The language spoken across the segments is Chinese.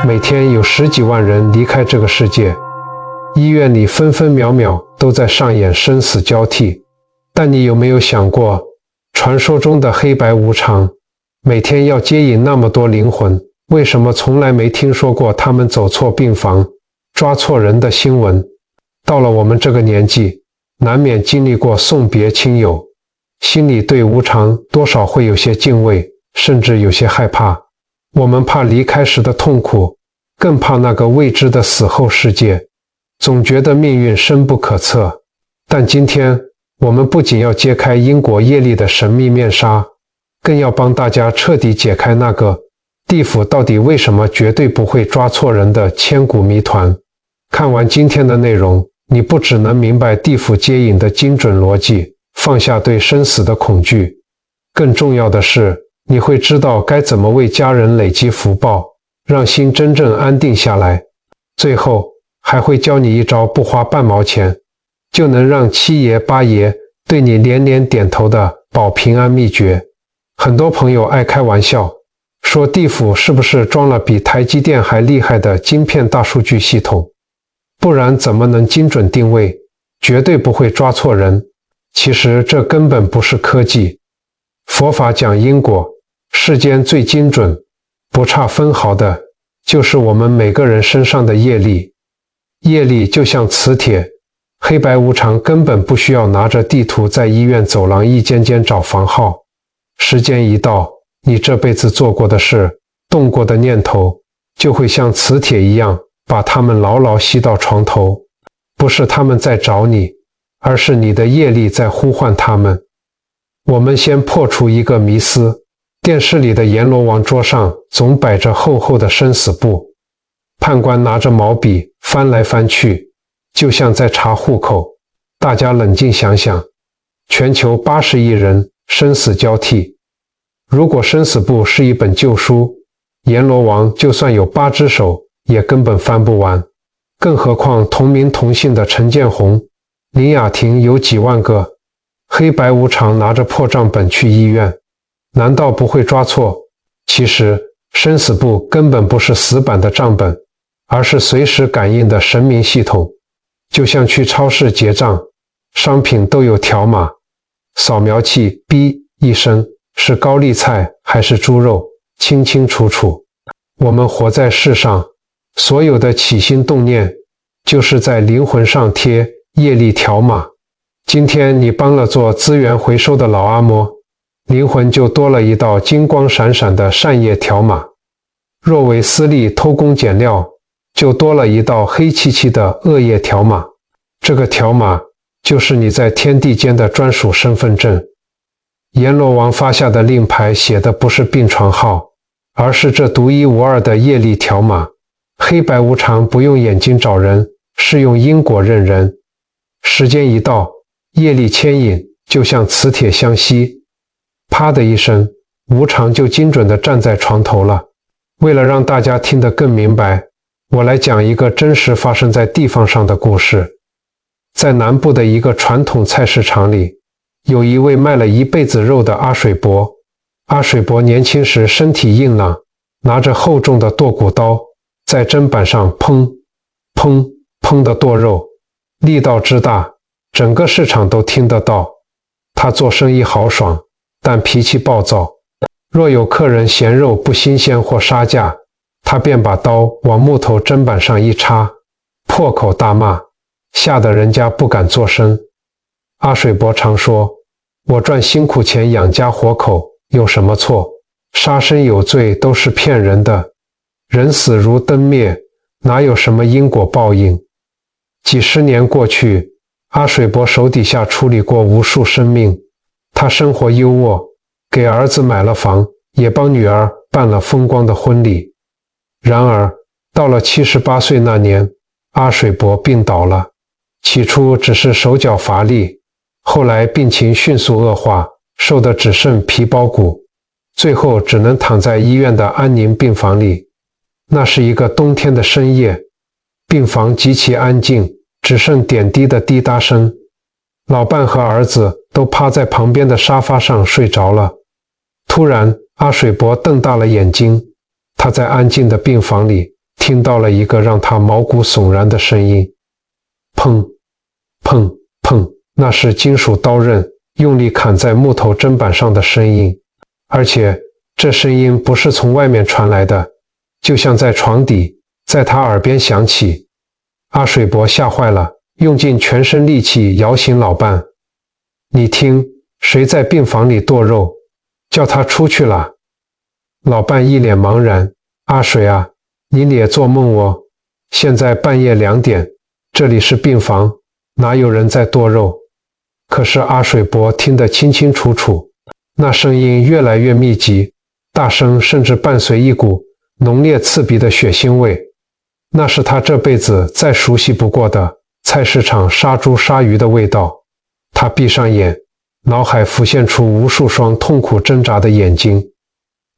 每天有10几万人离开这个世界，医院里分分秒秒都在上演生死交替。但你有没有想过，传说中的黑白无常，每天要接引那么多灵魂，为什么从来没听说过他们走错病房、抓错人的新闻？到了我们这个年纪，难免经历过送别亲友，心里对无常多少会有些敬畏，甚至有些害怕。我们怕离开时的痛苦，更怕那个未知的死后世界，总觉得命运深不可测。但今天，我们不仅要揭开因果业力的神秘面纱，更要帮大家彻底解开那个地府到底为什么绝对不会抓错人的千古谜团。看完今天的内容，你不只能明白地府接引的精准逻辑，放下对生死的恐惧，更重要的是，你会知道该怎么为家人累积福报，让心真正安定下来。最后，还会教你一招不花半毛钱就能让七爷八爷对你连连点头的保平安秘诀。很多朋友爱开玩笑，说地府是不是装了比台积电还厉害的晶片大数据系统？不然怎么能精准定位，绝对不会抓错人？其实这根本不是科技。佛法讲因果，世间最精准、不差分毫的，就是我们每个人身上的业力。业力就像磁铁，黑白无常根本不需要拿着地图在医院走廊一间间找房号。时间一到，你这辈子做过的事、动过的念头，就会像磁铁一样，把它们牢牢吸到床头。不是他们在找你，而是你的业力在呼唤他们。我们先破除一个迷思，电视里的阎罗王桌上总摆着厚厚的生死簿，判官拿着毛笔翻来翻去，就像在查户口。大家冷静想想，全球80亿人生死交替，如果生死簿是一本旧书，阎罗王就算有8只手也根本翻不完，更何况同名同姓的陈建宏、林雅婷有几万个。黑白无常拿着破账本去医院，难道不会抓错？其实生死簿根本不是死板的账本，而是随时感应的神明系统。就像去超市结账，商品都有条码，扫描器哔一声，是高丽菜还是猪肉，清清楚楚。我们活在世上，所有的起心动念，就是在灵魂上贴业力条码。今天你帮了做资源回收的老阿嬷，灵魂就多了一道金光闪闪的善业条码；若为私利偷工减料，就多了一道黑漆漆的恶业条码。这个条码就是你在天地间的专属身份证。阎罗王发下的令牌写的不是病床号，而是这独一无二的业力条码。黑白无常不用眼睛找人，是用因果认人。时间一到，业力牵引就像磁铁相吸，啪的一声，无常就精准地站在床头了。为了让大家听得更明白，我来讲一个真实发生在地方上的故事。在南部的一个传统菜市场里，有一位卖了一辈子肉的阿水伯。阿水伯年轻时身体硬朗，拿着厚重的剁骨刀，在砧板上砰砰砰地剁肉，力道之大，整个市场都听得到。他做生意豪爽，但脾气暴躁。若有客人嫌肉不新鲜或杀价，他便把刀往木头砧板上一插，破口大骂，吓得人家不敢作声。阿水伯常说，我赚辛苦钱养家活口，有什么错？杀生有罪都是骗人的，人死如灯灭，哪有什么因果报应？几十年过去，阿水伯手底下处理过无数生命，他生活优渥，给儿子买了房，也帮女儿办了风光的婚礼。然而，到了78岁那年，阿水伯病倒了。起初只是手脚乏力，后来病情迅速恶化，瘦得只剩皮包骨，最后只能躺在医院的安宁病房里。那是一个冬天的深夜，病房极其安静，只剩点滴的滴答声。老伴和儿子都趴在旁边的沙发上睡着了。突然，阿水伯瞪大了眼睛，他在安静的病房里听到了一个让他毛骨悚然的声音，砰砰砰，那是金属刀刃用力砍在木头砧板上的声音，而且这声音不是从外面传来的，就像在床底，在他耳边响起。阿水伯吓坏了，用尽全身力气摇醒老伴。你听，谁在病房里剁肉？叫他出去了。老伴一脸茫然，阿水啊，你咧做梦哦，现在半夜2点，这里是病房，哪有人在剁肉？可是阿水伯听得清清楚楚，那声音越来越密集，大声甚至伴随一股浓烈刺鼻的血腥味，那是他这辈子再熟悉不过的菜市场杀猪杀鱼的味道。他闭上眼，脑海浮现出无数双痛苦挣扎的眼睛，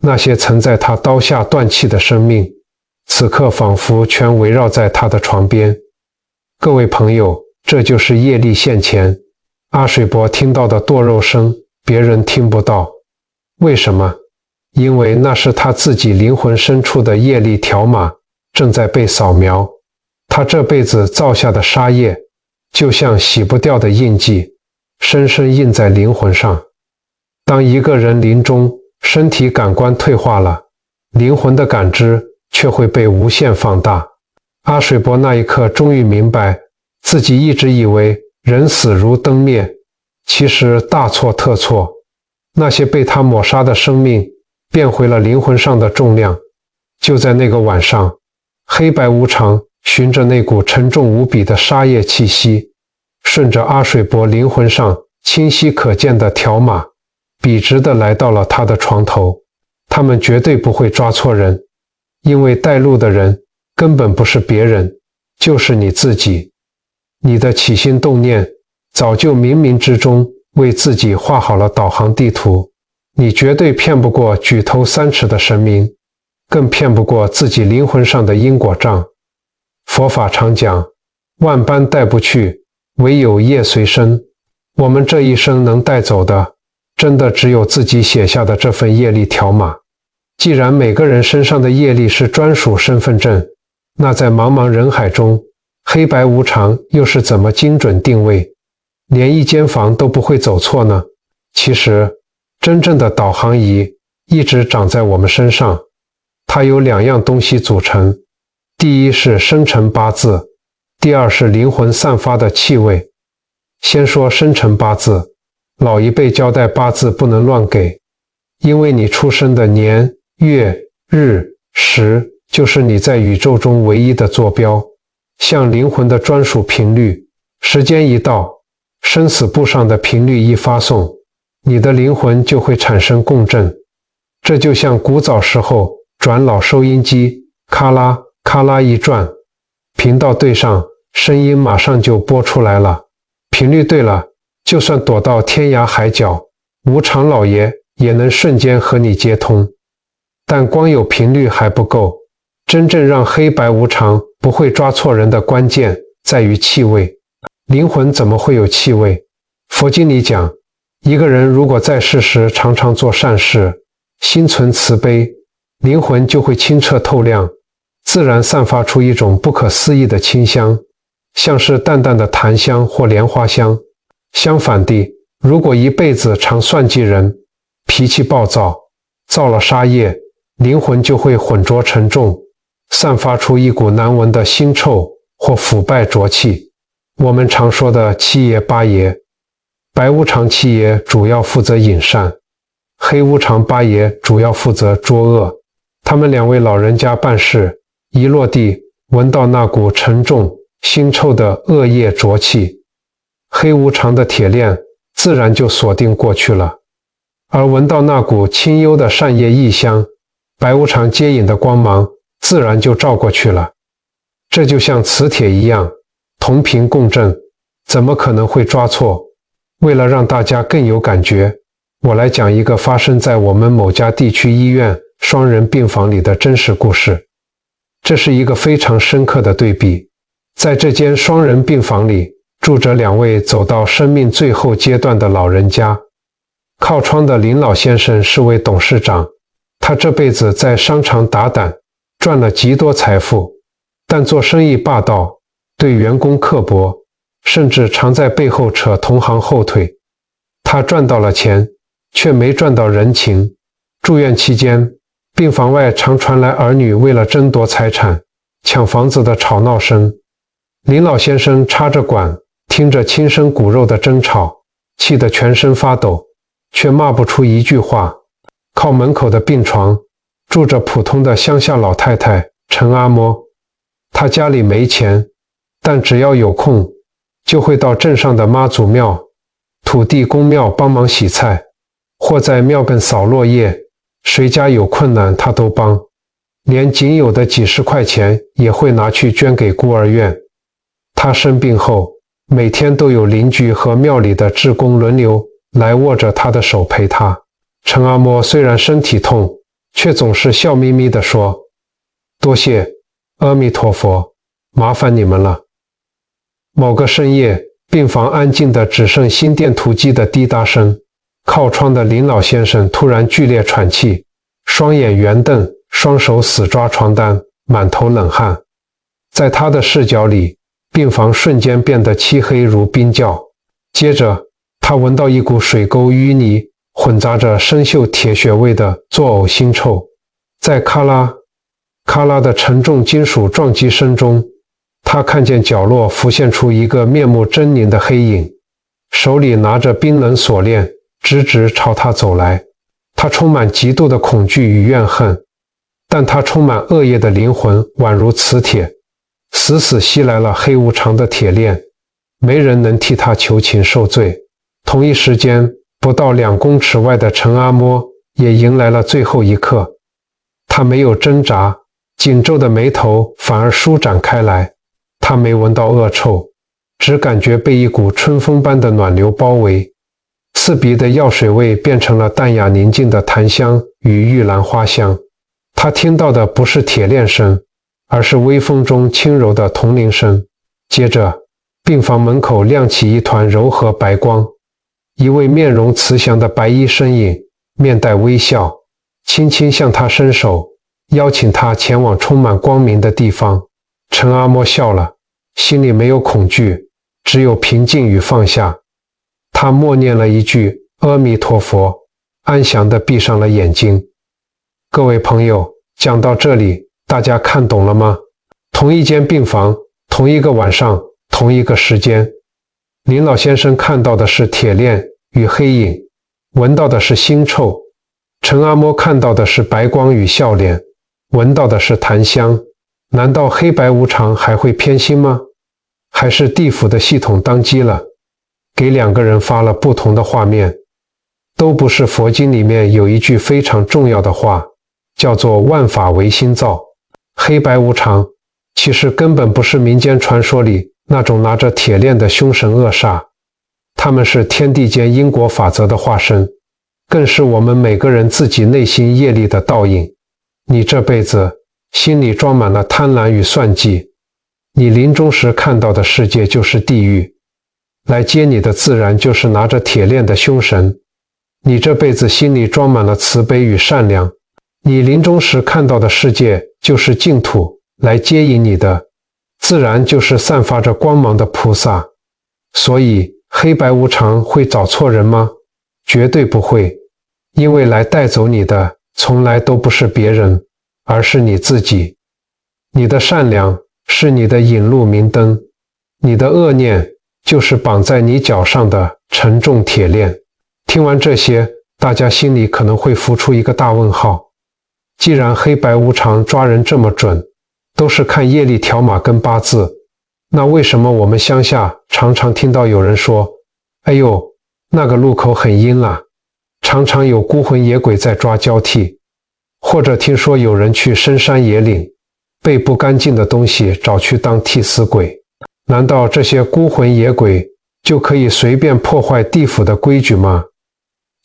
那些曾在他刀下断气的生命，此刻仿佛全围绕在他的床边。各位朋友，这就是业力现前。阿水伯听到的剁肉声，别人听不到。为什么？因为那是他自己灵魂深处的业力条码正在被扫描，他这辈子造下的杀业，就像洗不掉的印记，深深印在灵魂上。当一个人临终，身体感官退化了，灵魂的感知却会被无限放大。阿水伯那一刻终于明白，自己一直以为人死如灯灭，其实大错特错。那些被他抹杀的生命变回了灵魂上的重量。就在那个晚上，黑白无常循着那股沉重无比的杀业气息，顺着阿水伯灵魂上清晰可见的条码，笔直地来到了他的床头。他们绝对不会抓错人，因为带路的人根本不是别人，就是你自己。你的起心动念早就冥冥之中为自己画好了导航地图，你绝对骗不过举头3尺的神明，更骗不过自己灵魂上的因果账。佛法常讲，万般带不去，唯有业随身。我们这一生能带走的，真的只有自己写下的这份业力条码。既然每个人身上的业力是专属身份证，那在茫茫人海中，黑白无常又是怎么精准定位，连一间房都不会走错呢？其实，真正的导航仪一直长在我们身上，它由2样东西组成，第一是生辰八字，第二是灵魂散发的气味。先说生辰八字，老一辈交代八字不能乱给，因为你出生的年、月、日、时，就是你在宇宙中唯一的坐标，像灵魂的专属频率。时间一到，生死簿上的频率一发送，你的灵魂就会产生共振。这就像古早时候转老收音机，咔啦咔啦一转，频道对上，声音马上就播出来了。频率对了，就算躲到天涯海角，无常老爷也能瞬间和你接通。但光有频率还不够，真正让黑白无常不会抓错人的关键在于气味。灵魂怎么会有气味？佛经里讲，一个人如果在世时常常做善事，心存慈悲，灵魂就会清澈透亮，自然散发出一种不可思议的清香，像是淡淡的檀香或莲花香。相反地，如果一辈子常算计人，脾气暴躁，造了杀业，灵魂就会浑浊沉重，散发出一股难闻的腥臭或腐败浊气。我们常说的七爷八爷，白无常七爷主要负责引善，黑无常八爷主要负责捉恶。他们2位老人家办事，一落地闻到那股沉重腥臭的恶业浊气，黑无常的铁链自然就锁定过去了，而闻到那股清幽的善业异香，白无常接引的光芒自然就照过去了。这就像磁铁一样，同频共振，怎么可能会抓错？为了让大家更有感觉，我来讲一个发生在我们某家地区医院双人病房里的真实故事。这是一个非常深刻的对比。在这间双人病房里，住着2位走到生命最后阶段的老人家。靠窗的林老先生是位董事长，他这辈子在商场打胆，赚了极多财富，但做生意霸道，对员工刻薄，甚至常在背后扯同行后腿。他赚到了钱，却没赚到人情。住院期间，病房外常传来儿女为了争夺财产、抢房子的吵闹声。林老先生插着管，听着亲生骨肉的争吵，气得全身发抖，却骂不出一句话。靠门口的病床住着普通的乡下老太太陈阿嬷，她家里没钱，但只要有空，就会到镇上的妈祖庙、土地公庙帮忙洗菜，或在庙根扫落叶，谁家有困难她都帮，连仅有的几十块钱也会拿去捐给孤儿院。她生病后，每天都有邻居和庙里的志工轮流来握着她的手陪她。陈阿嬷虽然身体痛，却总是笑眯眯地说：“多谢，阿弥陀佛，麻烦你们了。”某个深夜，病房安静的只剩心电图机的滴答声。靠窗的林老先生突然剧烈喘气，双眼圆瞪，双手死抓床单，满头冷汗。在他的视角里，病房瞬间变得漆黑如冰窖。接着，他闻到一股水沟淤泥混杂着生锈铁血味的作呕腥臭。在咔啦咔啦的沉重金属撞击声中，他看见角落浮现出一个面目狰狞的黑影，手里拿着冰冷锁链，直直朝他走来。他充满极度的恐惧与怨恨，但他充满恶业的灵魂宛如磁铁，死死吸来了黑无常的铁链，没人能替他求情受罪。同一时间，不到2公尺外的陈阿嬷也迎来了最后一刻。他没有挣扎，紧皱的眉头反而舒展开来。他没闻到恶臭，只感觉被一股春风般的暖流包围，刺鼻的药水味变成了淡雅宁静的檀香与玉兰花香。他听到的不是铁链声，而是微风中轻柔的铜铃声。接着，病房门口亮起一团柔和白光，一位面容慈祥的白衣身影，面带微笑，轻轻向他伸手，邀请他前往充满光明的地方。陈阿嬷笑了，心里没有恐惧，只有平静与放下。他默念了一句阿弥陀佛，安详地闭上了眼睛。各位朋友，讲到这里，大家看懂了吗？同一间病房，同一个晚上，同一个时间，林老先生看到的是铁链与黑影，闻到的是腥臭；陈阿嬷看到的是白光与笑脸，闻到的是檀香。难道黑白无常还会偏心吗？还是地府的系统当机了，给2个人发了不同的画面？都不是。佛经里面有一句非常重要的话，叫做万法唯心造。黑白无常其实根本不是民间传说里那种拿着铁链的凶神恶煞，他们是天地间因果法则的化身，更是我们每个人自己内心业力的倒影。你这辈子心里装满了贪婪与算计，你临终时看到的世界就是地狱，来接你的自然就是拿着铁链的凶神。你这辈子心里装满了慈悲与善良，你临终时看到的世界就是净土，来接引你的自然就是散发着光芒的菩萨。所以黑白无常会找错人吗？绝对不会，因为来带走你的从来都不是别人，而是你自己。你的善良是你的引路明灯，你的恶念就是绑在你脚上的沉重铁链。听完这些，大家心里可能会浮出一个大问号。既然黑白无常抓人这么准，都是看业力条码跟八字，那为什么我们乡下常常听到有人说，哎呦，那个路口很阴啦，常常有孤魂野鬼在抓交替，或者听说有人去深山野岭，被不干净的东西找去当替死鬼？难道这些孤魂野鬼就可以随便破坏地府的规矩吗？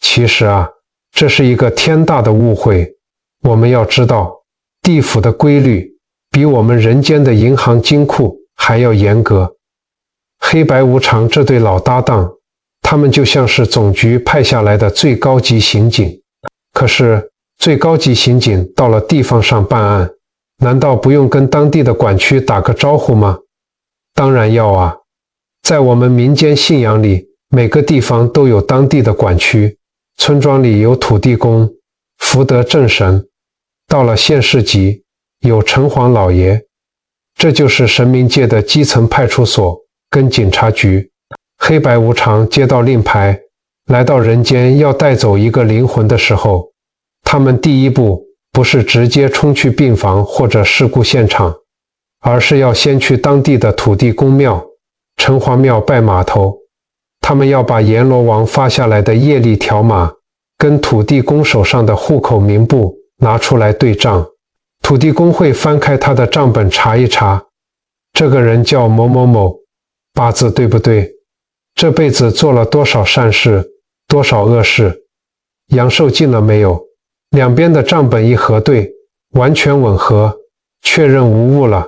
其实啊，这是一个天大的误会。我们要知道，地府的规律比我们人间的银行金库还要严格。黑白无常这对老搭档，他们就像是总局派下来的最高级刑警。可是最高级刑警到了地方上办案，难道不用跟当地的管区打个招呼吗？当然要啊，在我们民间信仰里，每个地方都有当地的管区，村庄里有土地公、福德正神，到了县市级有城隍老爷，这就是神明界的基层派出所跟警察局。黑白无常接到令牌，来到人间要带走一个灵魂的时候，他们第一步不是直接冲去病房或者事故现场，而是要先去当地的土地公庙、城隍庙拜码头。他们要把阎罗王发下来的业力条码跟土地公手上的户口名簿拿出来对账。土地公会翻开他的账本查一查，这个人叫某某某，八字对不对？这辈子做了多少善事，多少恶事，阳寿尽了没有？两边的账本一核对，完全吻合，确认无误了，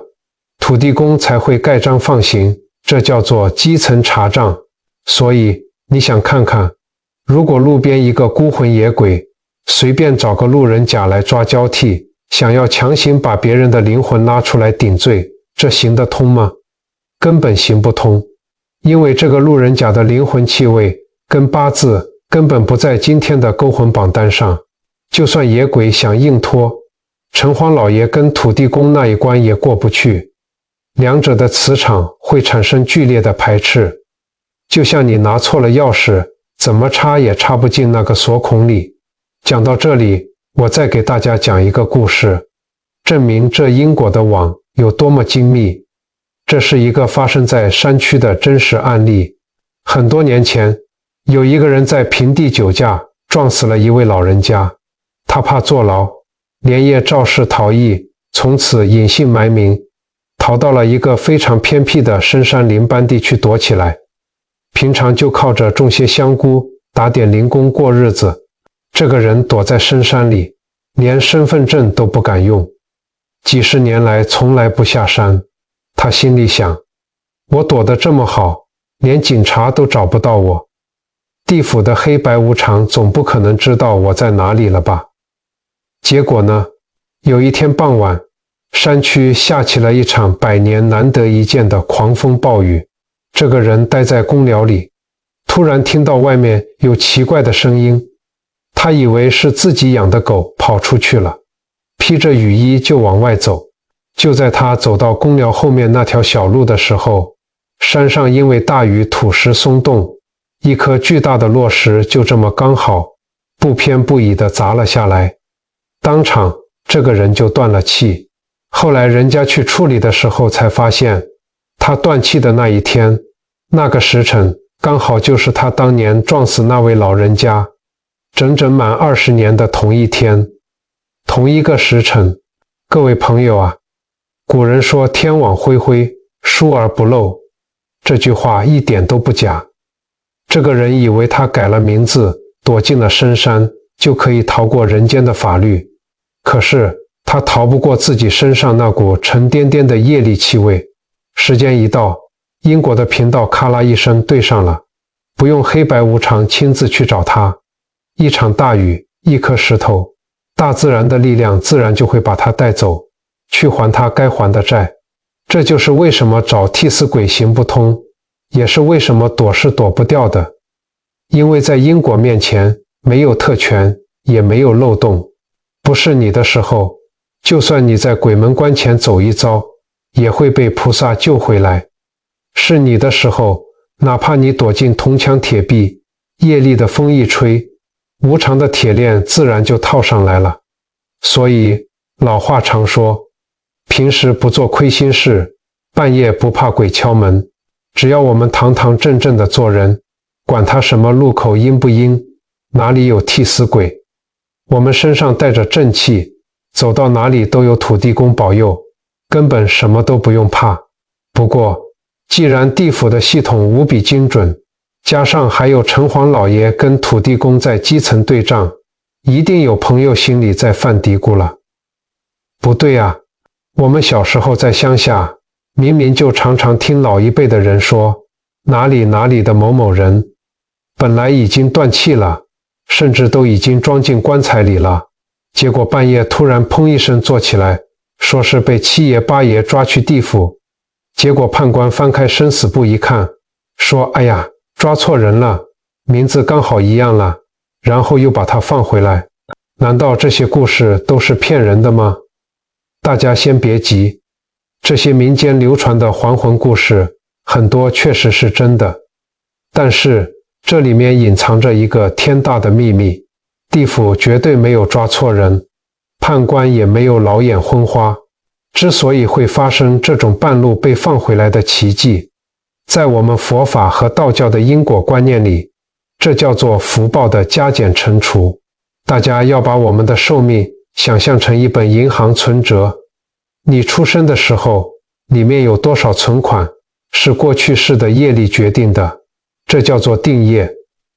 土地公才会盖章放行，这叫做基层查账。所以你想看看，如果路边一个孤魂野鬼随便找个路人甲来抓交替，想要强行把别人的灵魂拉出来顶罪，这行得通吗？根本行不通，因为这个路人甲的灵魂气味跟八字根本不在今天的勾魂榜单上，就算野鬼想硬拖，城隍老爷跟土地公那一关也过不去，两者的磁场会产生剧烈的排斥，就像你拿错了钥匙，怎么插也插不进那个锁孔里。讲到这里，我再给大家讲一个故事，证明这因果的网有多么精密。这是一个发生在山区的真实案例。很多年前，有一个人在平地酒驾，撞死了一位老人家。他怕坐牢，连夜肇事逃逸，从此隐姓埋名，逃到了一个非常偏僻的深山林班地去躲起来。平常就靠着种些香菇，打点零工过日子。这个人躲在深山里，连身份证都不敢用，几十年来从来不下山。他心里想，我躲得这么好，连警察都找不到我，地府的黑白无常总不可能知道我在哪里了吧？结果呢，有一天傍晚，山区下起了一场100年难得一见的狂风暴雨。这个人待在公寮里，突然听到外面有奇怪的声音，他以为是自己养的狗跑出去了，披着雨衣就往外走。就在他走到公寮后面那条小路的时候，山上因为大雨土石松动，一颗巨大的落石就这么刚好不偏不倚地砸了下来，当场这个人就断了气。后来人家去处理的时候才发现，他断气的那一天，那个时辰刚好就是他当年撞死那位老人家整整满20年的同一天，同一个时辰。各位朋友啊，古人说天网恢恢，疏而不漏，这句话一点都不假。这个人以为他改了名字，躲进了深山，就可以逃过人间的法律，可是他逃不过自己身上那股沉甸甸的业力气味。时间一到，因果的频道咔啦一声对上了，不用黑白无常亲自去找他，一场大雨，一颗石头，大自然的力量自然就会把他带走，去还他该还的债。这就是为什么找替死鬼行不通，也是为什么躲是躲不掉的。因为在因果面前，没有特权，也没有漏洞。不是你的时候，就算你在鬼门关前走一遭，也会被菩萨救回来。是你的时候，哪怕你躲进铜墙铁壁，业力的风一吹，无常的铁链自然就套上来了。所以老话常说，平时不做亏心事，半夜不怕鬼敲门。只要我们堂堂正正的做人，管他什么路口阴不阴，哪里有替死鬼，我们身上带着正气，走到哪里都有土地公保佑，根本什么都不用怕。不过既然地府的系统无比精准，加上还有城隍老爷跟土地公在基层对账，一定有朋友心里在犯嘀咕了。不对啊，我们小时候在乡下，明明就常常听老一辈的人说，哪里哪里的某某人本来已经断气了，甚至都已经装进棺材里了，结果半夜突然砰一声坐起来，说是被七爷八爷抓去地府。结果判官翻开生死簿一看，说：“哎呀，抓错人了，名字刚好一样了。”然后又把他放回来。难道这些故事都是骗人的吗？大家先别急，这些民间流传的还魂故事很多确实是真的，但是这里面隐藏着一个天大的秘密，地府绝对没有抓错人，判官也没有老眼昏花。之所以会发生这种半路被放回来的奇迹，在我们佛法和道教的因果观念里，这叫做福报的加减乘除。大家要把我们的寿命想象成一本银行存折，你出生的时候里面有多少存款，是过去世的业力决定的，这叫做定业。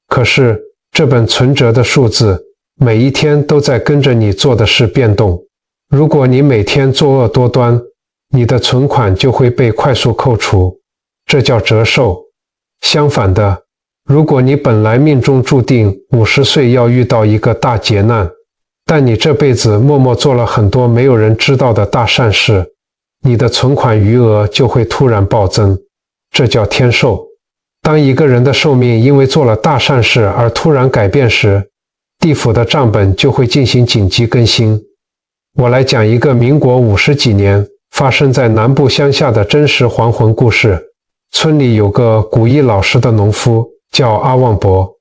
可是这本存折的数字每一天都在跟着你做的事变动，如果你每天作恶多端，你的存款就会被快速扣除，这叫折寿。相反的，如果你本来命中注定50岁要遇到一个大劫难，但你这辈子默默做了很多没有人知道的大善事，你的存款余额就会突然暴增，这叫天寿。当一个人的寿命因为做了大善事而突然改变时，地府的账本就会进行紧急更新。我来讲一个民国50几年发生在南部乡下的真实还魂故事。村里有个古艺老实的农夫叫阿旺伯，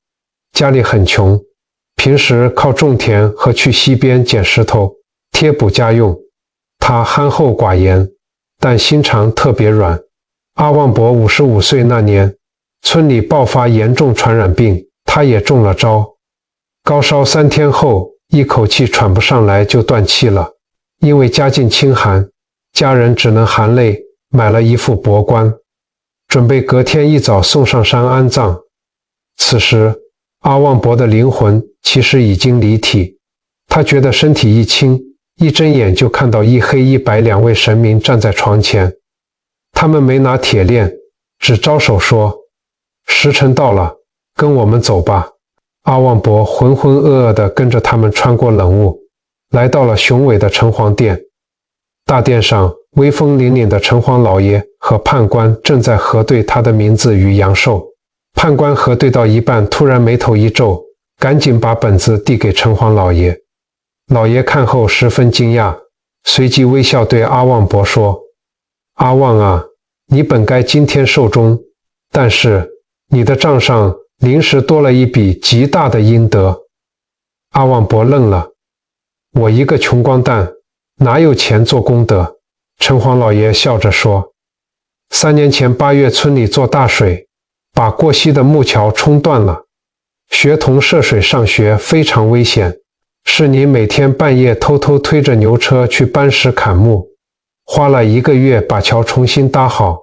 家里很穷，平时靠种田和去溪边捡石头贴补家用。他憨厚寡言，但心肠特别软。阿旺伯55岁那年，村里爆发严重传染病，他也中了招。高烧3天后，一口气喘不上来就断气了。因为家境清寒，家人只能含泪买了一副帛棺，准备隔天一早送上山安葬。此时阿旺伯的灵魂其实已经离体，他觉得身体一轻，一睁眼就看到一黑一白2位神明站在床前。他们没拿铁链，只招手说：“时辰到了，跟我们走吧。”阿旺伯浑浑噩噩地跟着他们穿过冷雾，来到了雄伟的城隍殿。大殿上威风凛凛的城隍老爷和判官正在核对他的名字与阳寿。判官核对到一半，突然眉头一皱，赶紧把本子递给城隍老爷。老爷看后十分惊讶，随即微笑对阿旺伯说：“阿旺啊，你本该今天寿终，但是你的账上临时多了一笔极大的阴德。”阿旺伯愣了：“我一个穷光蛋，哪有钱做功德？”城隍老爷笑着说：“3年前8月，村里做大水，把过溪的木桥冲断了，学童涉水上学非常危险，是你每天半夜偷偷推着牛车去搬石砍木，花了1个月把桥重新搭好。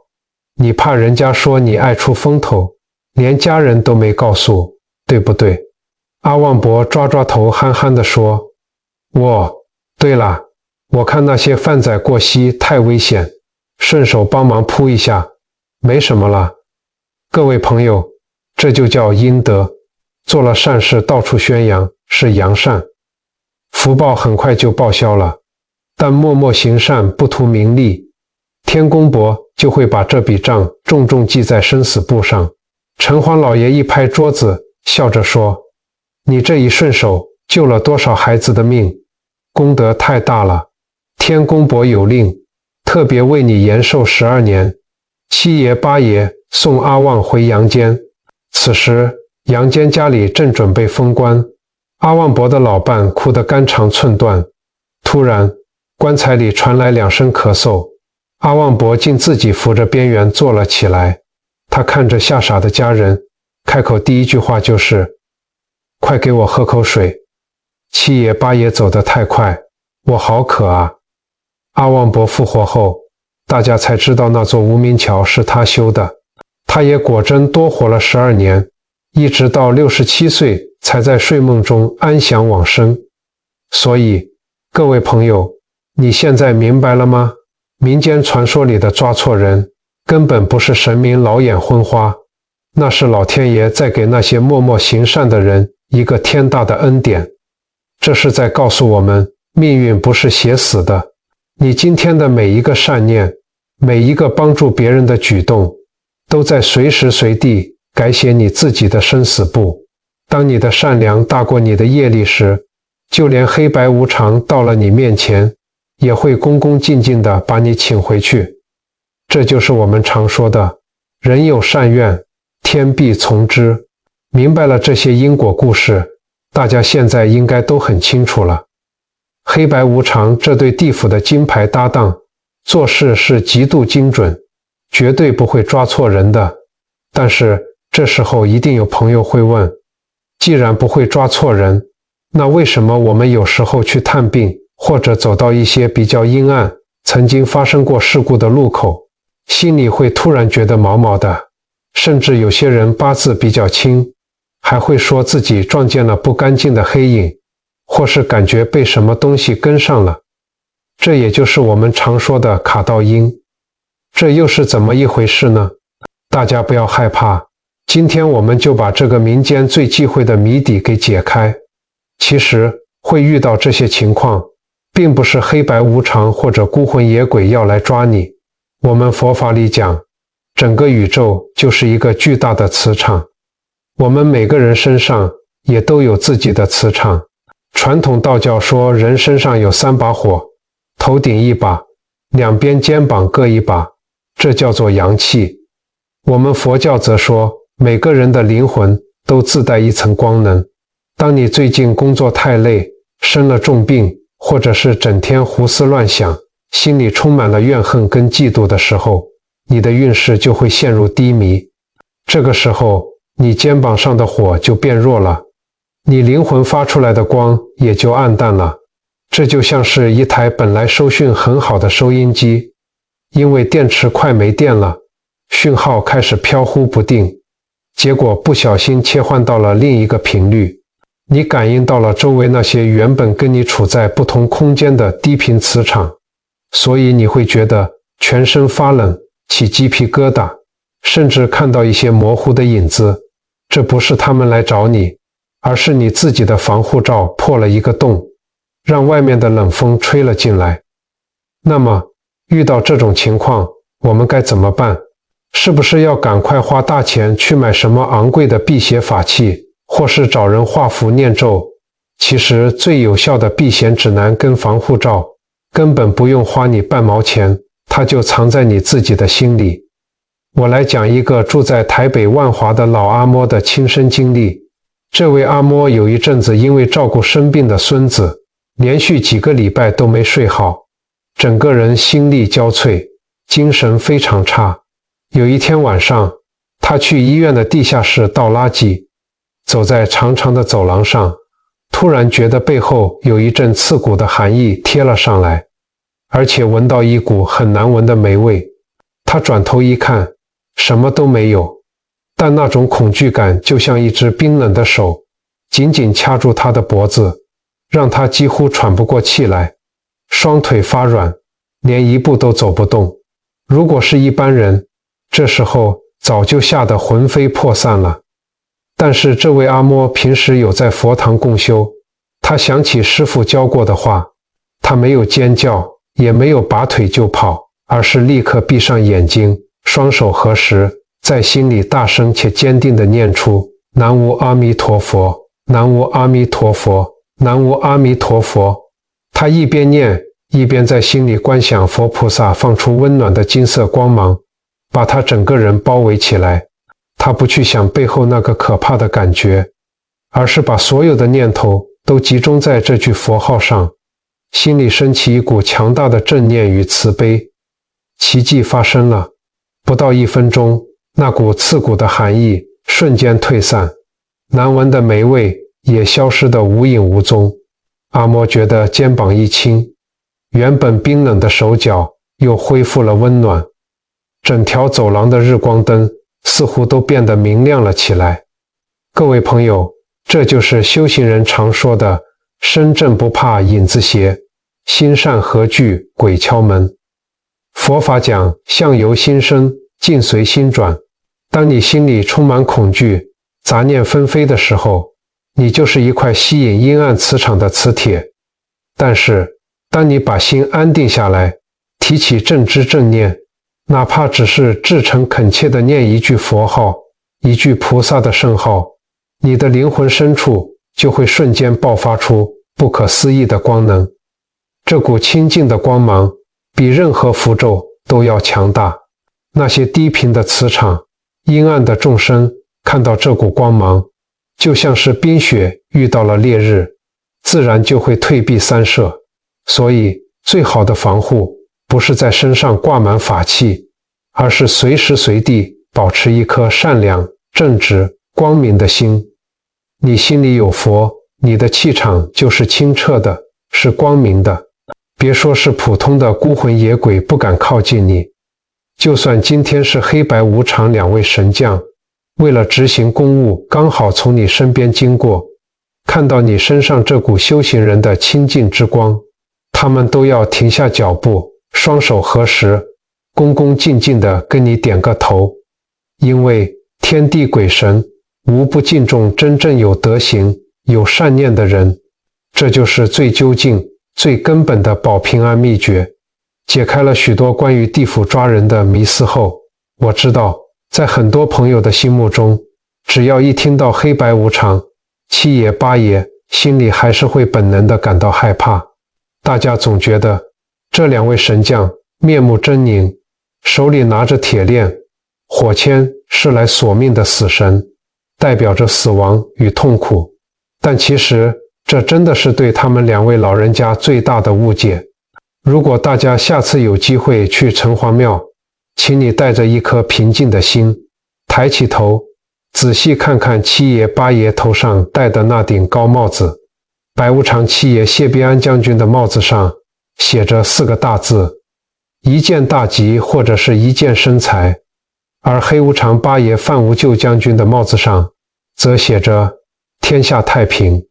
你怕人家说你爱出风头，连家人都没告诉，对不对？”阿旺伯抓抓头，憨憨地说：“对了，我看那些贩仔过溪太危险，顺手帮忙扑一下，没什么了。各位朋友，这就叫阴德，做了善事到处宣扬，是扬善，福报很快就报销了。但默默行善，不图名利，天公伯就会把这笔账重重记在生死簿上。”城隍老爷一拍桌子，笑着说：“你这一顺手救了多少孩子的命，功德太大了。天公伯有令，特别为你延寿12年。七爷八爷送阿旺回阳间。”此时阳间家里正准备封棺，阿旺伯的老伴哭得肝肠寸断。突然棺材里传来2声咳嗽，阿旺伯竟自己扶着边缘坐了起来。他看着吓傻的家人，开口第一句话就是：“快给我喝口水，七爷八爷走得太快，我好渴啊。”阿旺伯复活后，大家才知道那座无名桥是他修的。他也果真多活了12年，一直到67岁才在睡梦中安详往生。所以各位朋友，你现在明白了吗？民间传说里的抓错人根本不是神明老眼昏花，那是老天爷在给那些默默行善的人一个天大的恩典。这是在告诉我们，命运不是写死的，你今天的每一个善念，每一个帮助别人的举动，都在随时随地改写你自己的生死簿。当你的善良大过你的业力时，就连黑白无常到了你面前，也会恭恭敬敬地把你请回去。这就是我们常说的人有善愿，天必从之。明白了这些因果故事，大家现在应该都很清楚了。黑白无常这对地府的金牌搭档，做事是极度精准，绝对不会抓错人的。但是这时候一定有朋友会问，既然不会抓错人，那为什么我们有时候去探病，或者走到一些比较阴暗、曾经发生过事故的路口，心里会突然觉得毛毛的？甚至有些人八字比较轻，还会说自己撞见了不干净的黑影，或是感觉被什么东西跟上了。这也就是我们常说的卡到阴。这又是怎么一回事呢？大家不要害怕，今天我们就把这个民间最忌讳的谜底给解开。其实会遇到这些情况，并不是黑白无常或者孤魂野鬼要来抓你。我们佛法里讲，整个宇宙就是一个巨大的磁场，我们每个人身上也都有自己的磁场。传统道教说人身上有3把火，头顶1把，两边肩膀各1把，这叫做阳气。我们佛教则说，每个人的灵魂都自带一层光能。当你最近工作太累，生了重病，或者是整天胡思乱想，心里充满了怨恨跟嫉妒的时候，你的运势就会陷入低迷。这个时候，你肩膀上的火就变弱了，你灵魂发出来的光也就暗淡了。这就像是一台本来收讯很好的收音机，因为电池快没电了，讯号开始飘忽不定，结果不小心切换到了另一个频率。你感应到了周围那些原本跟你处在不同空间的低频磁场，所以你会觉得全身发冷，起鸡皮疙瘩，甚至看到一些模糊的影子。这不是他们来找你，而是你自己的防护罩破了一个洞，让外面的冷风吹了进来。那么遇到这种情况，我们该怎么办？是不是要赶快花大钱去买什么昂贵的辟邪法器，或是找人画符念咒？其实最有效的避险指南跟防护罩根本不用花你半毛钱，它就藏在你自己的心里。我来讲一个住在台北万华的老阿嬷的亲身经历。这位阿嬷有一阵子因为照顾生病的孙子，连续几个礼拜都没睡好，整个人心力交瘁，精神非常差。有一天晚上，她去医院的地下室倒垃圾，走在长长的走廊上，突然觉得背后有一阵刺骨的寒意贴了上来，而且闻到一股很难闻的霉味。她转头一看，什么都没有，但那种恐惧感就像一只冰冷的手紧紧掐住她的脖子，让她几乎喘不过气来，双腿发软，连一步都走不动。如果是一般人，这时候早就吓得魂飞魄散了。但是这位阿嬷平时有在佛堂共修，她想起师父教过的话，她没有尖叫，也没有拔腿就跑，而是立刻闭上眼睛，双手合十，在心里大声且坚定地念出南无阿弥陀佛，南无阿弥陀佛，南无阿弥陀佛。她一边念，一边在心里观想佛菩萨放出温暖的金色光芒，把她整个人包围起来。她不去想背后那个可怕的感觉，而是把所有的念头都集中在这句佛号上，心里升起一股强大的正念与慈悲。奇迹发生了，不到1分钟，那股刺骨的寒意瞬间退散，难闻的霉味也消失得无影无踪。阿嬷觉得肩膀一轻，原本冰冷的手脚又恢复了温暖，整条走廊的日光灯似乎都变得明亮了起来。各位朋友，这就是修行人常说的身正不怕影子斜，心善何惧鬼敲门。佛法讲相由心生，境随心转。当你心里充满恐惧，杂念纷飞的时候，你就是一块吸引阴暗磁场的磁铁。但是当你把心安定下来，提起正知正念，哪怕只是至诚恳切地念一句佛号，一句菩萨的圣号，你的灵魂深处就会瞬间爆发出不可思议的光能。这股清净的光芒比任何符咒都要强大。那些低频的磁场、阴暗的众生看到这股光芒，就像是冰雪遇到了烈日，自然就会退避三舍。所以最好的防护不是在身上挂满法器，而是随时随地保持一颗善良、正直、光明的心。你心里有佛，你的气场就是清澈的，是光明的。别说是普通的孤魂野鬼不敢靠近你，就算今天是黑白无常两位神将，为了执行公务刚好从你身边经过，看到你身上这股修行人的清净之光，他们都要停下脚步，双手合十，恭恭敬敬地跟你点个头。因为天地鬼神无不敬重真正有德行、有善念的人，这就是最究竟、最根本的保平安秘诀。解开了许多关于地府抓人的迷思后，我知道在很多朋友的心目中，只要一听到黑白无常、七爷八爷，心里还是会本能地感到害怕。大家总觉得这两位神将面目狰狞，手里拿着铁链，火签是来索命的死神，代表着死亡与痛苦。但其实这真的是对他们两位老人家最大的误解。如果大家下次有机会去城隍庙，请你带着一颗平静的心，抬起头，仔细看看七爷八爷头上戴的那顶高帽子。白无常七爷谢必安将军的帽子上写着4个大字：一件大吉，或者是一件生财。而黑无常八爷范无咎将军的帽子上则写着天下太平。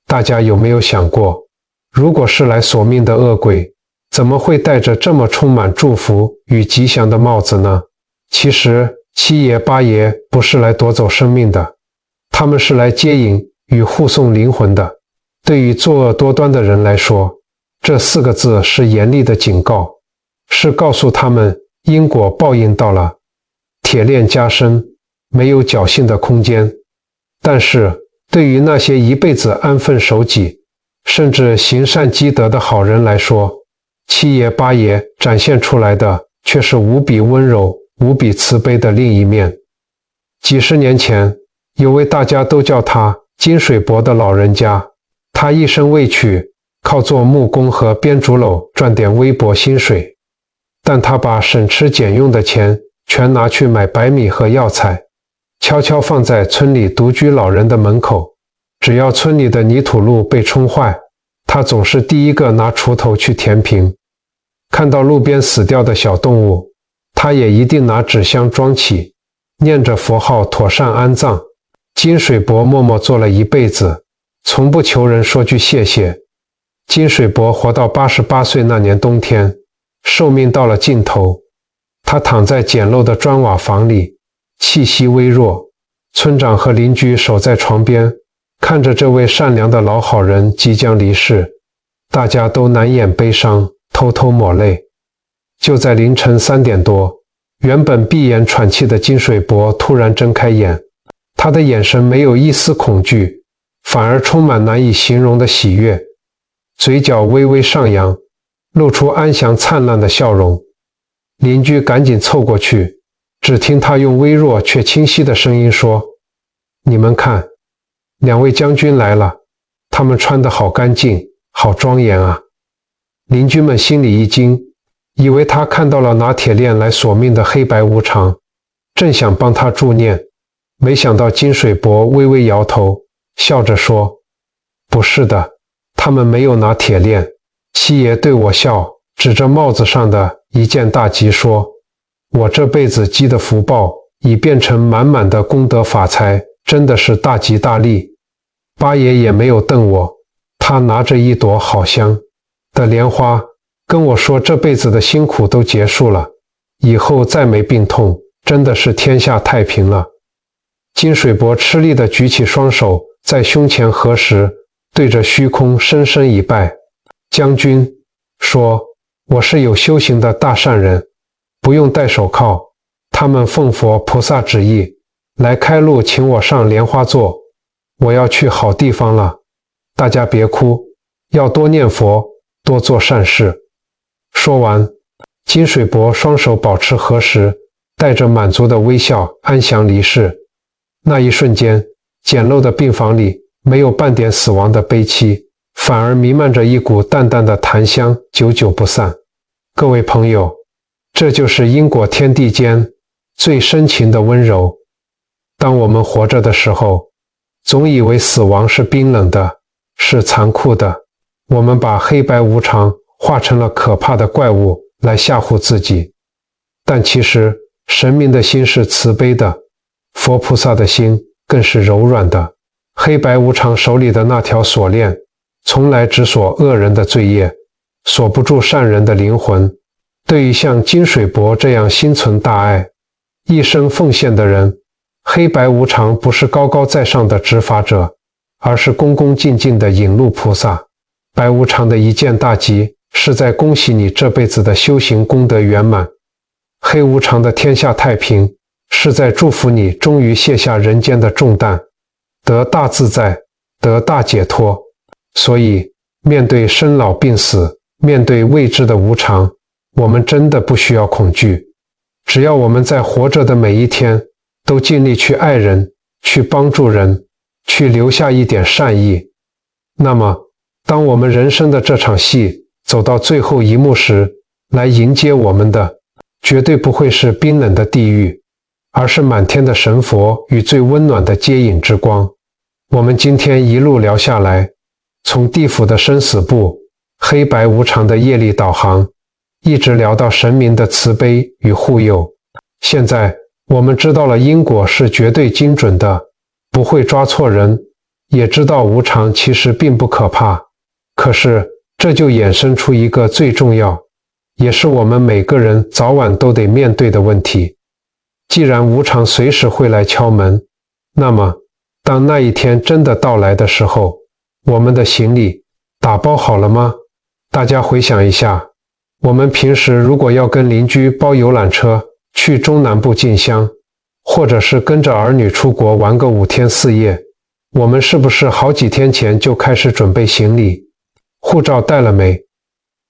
大家有没有想过，如果是来索命的恶鬼，怎么会戴着这么充满祝福与吉祥的帽子呢？其实七爷八爷不是来夺走生命的，他们是来接引与护送灵魂的。对于作恶多端的人来说，这4个字是严厉的警告，是告诉他们因果报应到了，铁链加深，没有侥幸的空间。但是对于那些一辈子安分守己，甚至行善积德的好人来说，七爷八爷展现出来的却是无比温柔、无比慈悲的另一面。几十年前，有位大家都叫他金水伯的老人家，他一生未娶，靠做木工和编竹篓赚点微薄薪水，但他把省吃俭用的钱全拿去买白米和药材，悄悄放在村里独居老人的门口。只要村里的泥土路被冲坏，他总是第一个拿锄头去填平。看到路边死掉的小动物，他也一定拿纸箱装起，念着佛号妥善安葬。金水伯默默做了一辈子，从不求人说句谢谢。金水伯活到88岁那年冬天，寿命到了尽头，他躺在简陋的砖瓦房里，气息微弱。村长和邻居守在床边，看着这位善良的老好人即将离世，大家都难掩悲伤，偷偷抹泪。就在凌晨3点多，原本闭眼喘气的金水伯突然睁开眼，他的眼神没有一丝恐惧，反而充满难以形容的喜悦，嘴角微微上扬，露出安详灿烂的笑容。邻居赶紧凑过去，只听他用微弱却清晰的声音说：“你们看，两位将军来了，他们穿得好干净，好庄严啊。”邻居们心里一惊，以为他看到了拿铁链来索命的黑白无常，正想帮他助念，没想到金水伯微微摇头，笑着说：“不是的，他们没有拿铁链。”七爷对我笑，指着帽子上的一件大吉说：“我这辈子积的福报已变成满满的功德法财，真的是大吉大利。”八爷也没有瞪我，他拿着一朵好香的莲花跟我说，这辈子的辛苦都结束了，以后再没病痛，真的是天下太平了。金水伯吃力地举起双手，在胸前合十，对着虚空深深一拜：“将军，说：我是有修行的大善人，不用戴手铐。他们奉佛菩萨旨意来开路，请我上莲花座。我要去好地方了，大家别哭，要多念佛，多做善事。说完，金水伯双手保持合十，带着满足的微笑安详离世。那一瞬间，简陋的病房里没有半点死亡的悲戚，反而弥漫着一股淡淡的檀香，久久不散。各位朋友，这就是因果天地间最深情的温柔。当我们活着的时候，总以为死亡是冰冷的，是残酷的，我们把黑白无常化成了可怕的怪物来吓唬自己。但其实神明的心是慈悲的，佛菩萨的心更是柔软的。黑白无常手里的那条锁链，从来只锁恶人的罪业，锁不住善人的灵魂。对于像金水伯这样心存大爱、一生奉献的人，黑白无常不是高高在上的执法者，而是恭恭敬敬的引路菩萨。白无常的一件大吉，是在恭喜你这辈子的修行功德圆满；黑无常的天下太平，是在祝福你终于卸下人间的重担，得大自在，得大解脱。所以，面对生老病死，面对未知的无常，我们真的不需要恐惧。只要我们在活着的每一天，都尽力去爱人，去帮助人，去留下一点善意。那么，当我们人生的这场戏走到最后一幕时，来迎接我们的，绝对不会是冰冷的地狱，而是满天的神佛与最温暖的接引之光。我们今天一路聊下来，从地府的生死簿、黑白无常的业力导航，一直聊到神明的慈悲与护佑。现在我们知道了因果是绝对精准的，不会抓错人，也知道无常其实并不可怕。可是这就衍生出一个最重要，也是我们每个人早晚都得面对的问题。既然无常随时会来敲门，那么当那一天真的到来的时候，我们的行李打包好了吗？大家回想一下，我们平时如果要跟邻居包游览车去中南部进香，或者是跟着儿女出国玩个5天4夜，我们是不是好几天前就开始准备行李？护照带了没？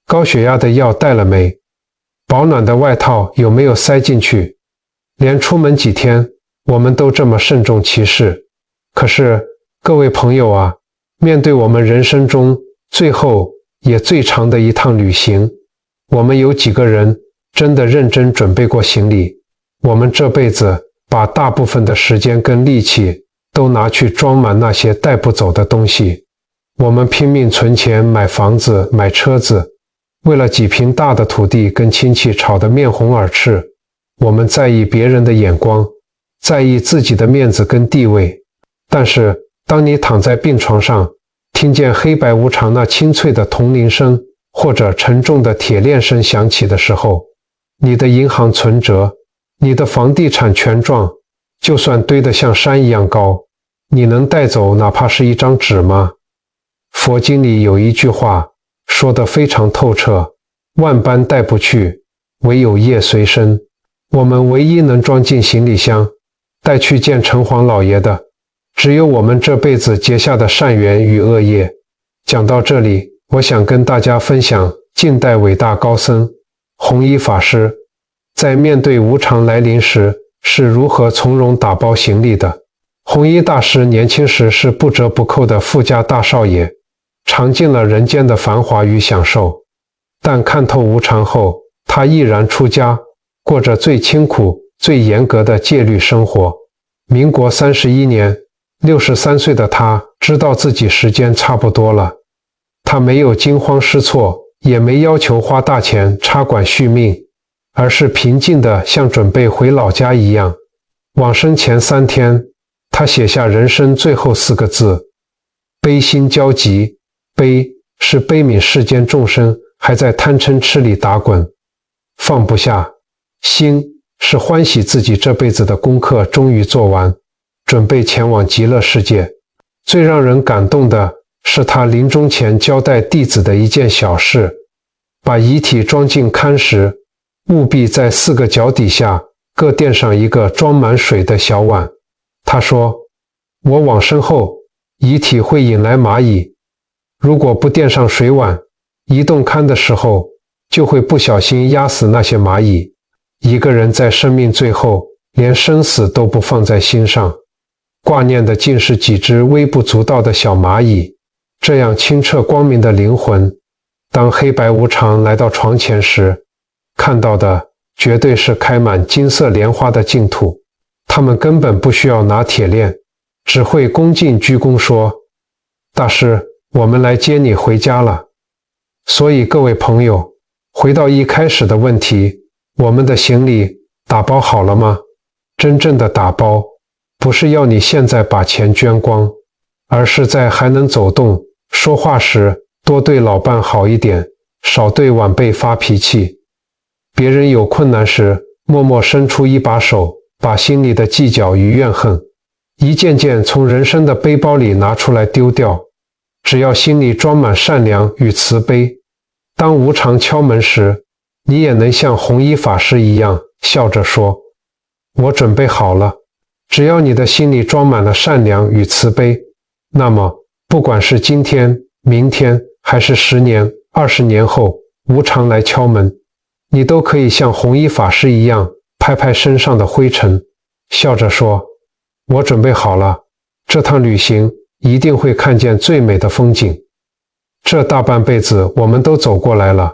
高血压的药带了没？保暖的外套有没有塞进去？连出门几天，我们都这么慎重其事。可是，各位朋友啊，面对我们人生中最后也最长的一趟旅行，我们有几个人真的认真准备过行李？我们这辈子把大部分的时间跟力气都拿去装满那些带不走的东西。我们拼命存钱买房子买车子，为了几平大的土地跟亲戚吵得面红耳赤。我们在意别人的眼光，在意自己的面子跟地位。但是当你躺在病床上，听见黑白无常那清脆的铜铃声或者沉重的铁链声响起的时候，你的银行存折，你的房地产权状，就算堆得像山一样高，你能带走哪怕是一张纸吗？佛经里有一句话说得非常透彻，万般带不去，唯有业随身。我们唯一能装进行李箱带去见城隍老爷的，只有我们这辈子结下的善缘与恶业。讲到这里，我想跟大家分享近代伟大高僧弘一法师在面对无常来临时是如何从容打包行李的。弘一大师年轻时是不折不扣的富家大少爷，尝尽了人间的繁华与享受，但看透无常后，他毅然出家，过着最清苦、最严格的戒律生活。民国31年，63岁的他知道自己时间差不多了，他没有惊慌失措，也没要求花大钱插管续命，而是平静地像准备回老家一样。往生前3天，他写下人生最后4个字：悲心交集。悲是悲悯世间众生还在贪嗔痴里打滚，放不下；心是欢喜自己这辈子的功课终于做完，准备前往极乐世界。最让人感动的是他临终前交代弟子的一件小事：把遗体装进龛时，务必在4个脚底下各垫上一个装满水的小碗。他说，我往生后，遗体会引来蚂蚁，如果不垫上水碗，移动龛的时候就会不小心压死那些蚂蚁。一个人在生命最后连生死都不放在心上，挂念的竟是几只微不足道的小蚂蚁。这样清澈光明的灵魂，当黑白无常来到床前时，看到的绝对是开满金色莲花的净土。他们根本不需要拿铁链，只会恭敬鞠躬说，大师，我们来接你回家了。所以各位朋友，回到一开始的问题，我们的行李打包好了吗？真正的打包，不是要你现在把钱捐光，而是在还能走动、说话时，多对老伴好一点，少对晚辈发脾气。别人有困难时，默默伸出一把手，把心里的计较与怨恨一件件从人生的背包里拿出来丢掉。只要心里装满善良与慈悲，当无常敲门时，你也能像弘一法师一样笑着说，我准备好了。只要你的心里装满了善良与慈悲，那么不管是今天、明天，还是10年、20年后，无常来敲门，你都可以像弘一法师一样拍拍身上的灰尘，笑着说，我准备好了，这趟旅行一定会看见最美的风景。这大半辈子我们都走过来了，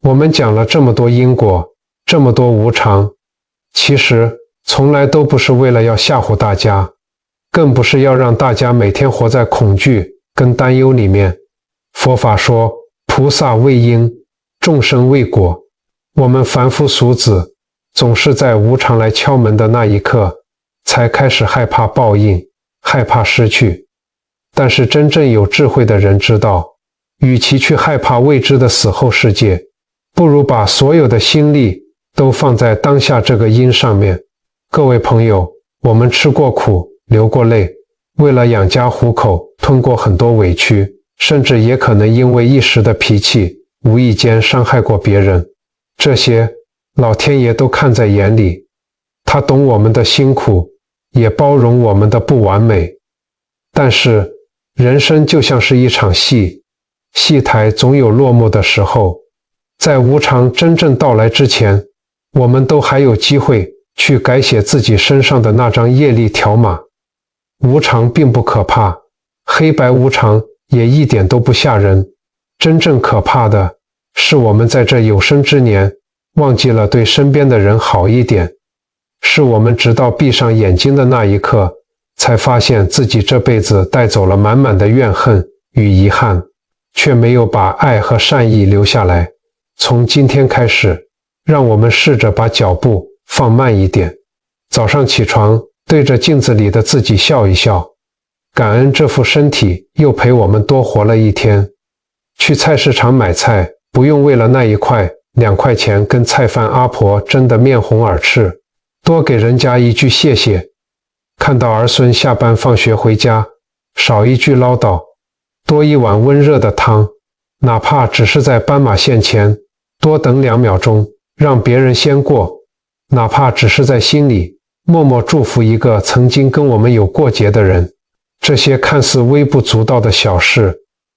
我们讲了这么多因果，这么多无常，其实从来都不是为了要吓唬大家，更不是要让大家每天活在恐惧跟担忧里面。佛法说，菩萨为因，众生为果。我们凡夫俗子总是在无常来敲门的那一刻才开始害怕报应，害怕失去。但是真正有智慧的人知道，与其去害怕未知的死后世界，不如把所有的心力都放在当下这个因上面。各位朋友，我们吃过苦，流过泪，为了养家糊口，吞过很多委屈，甚至也可能因为一时的脾气，无意间伤害过别人。这些老天爷都看在眼里，他懂我们的辛苦，也包容我们的不完美。但是人生就像是一场戏，戏台总有落幕的时候。在无常真正到来之前，我们都还有机会去改写自己身上的那张业力条码。无常并不可怕，黑白无常也一点都不吓人。真正可怕的是我们在这有生之年忘记了对身边的人好一点，是我们直到闭上眼睛的那一刻才发现自己这辈子带走了满满的怨恨与遗憾，却没有把爱和善意留下来。从今天开始，让我们试着把脚步放慢一点。早上起床，对着镜子里的自己笑一笑，感恩这副身体又陪我们多活了一天。去菜市场买菜，不用为了那1块2块钱跟菜贩阿婆争得面红耳赤，多给人家一句谢谢。看到儿孙下班放学回家，少一句唠叨，多一碗温热的汤，哪怕只是在斑马线前多等2秒钟，让别人先过，哪怕只是在心里默默祝福一个曾经跟我们有过节的人。这些看似微不足道的小事，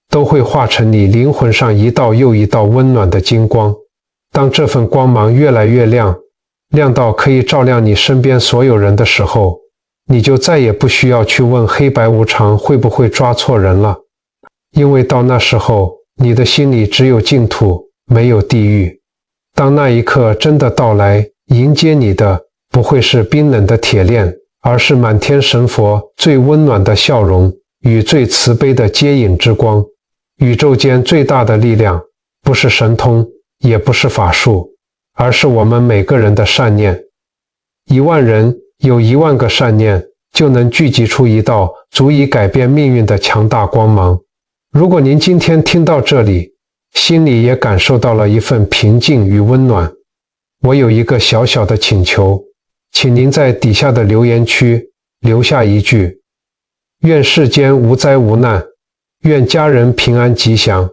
都会化成你灵魂上一道又一道温暖的金光。当这份光芒越来越亮，亮到可以照亮你身边所有人的时候，你就再也不需要去问黑白无常会不会抓错人了。因为到那时候，你的心里只有净土，没有地狱。当那一刻真的到来，迎接你的不会是冰冷的铁链，而是满天神佛最温暖的笑容与最慈悲的接引之光。宇宙间最大的力量，不是神通，也不是法术，而是我们每个人的善念。10000人有10000个善念，就能聚集出一道足以改变命运的强大光芒。如果您今天听到这里，心里也感受到了一份平静与温暖，我有一个小小的请求，请您在底下的留言区留下一句：愿世间无灾无难，愿家人平安吉祥。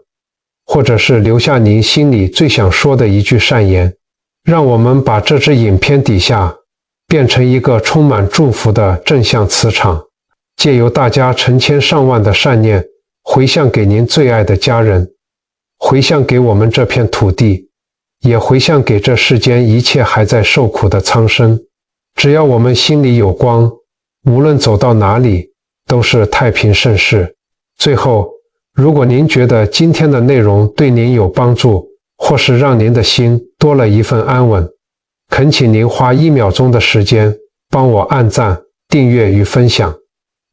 或者是留下您心里最想说的一句善言。让我们把这支影片底下变成一个充满祝福的正向磁场，借由大家成千上万的善念回向给您最爱的家人，回向给我们这片土地，也回向给这世间一切还在受苦的苍生。只要我们心里有光，无论走到哪里都是太平盛世。最后，如果您觉得今天的内容对您有帮助，或是让您的心多了一份安稳，恳请您花1秒钟的时间帮我按赞、订阅与分享。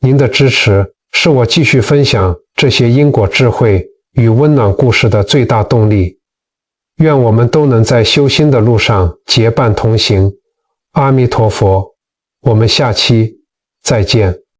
您的支持是我继续分享这些因果智慧与温暖故事的最大动力。愿我们都能在修心的路上结伴同行。阿弥陀佛，我们下期再见。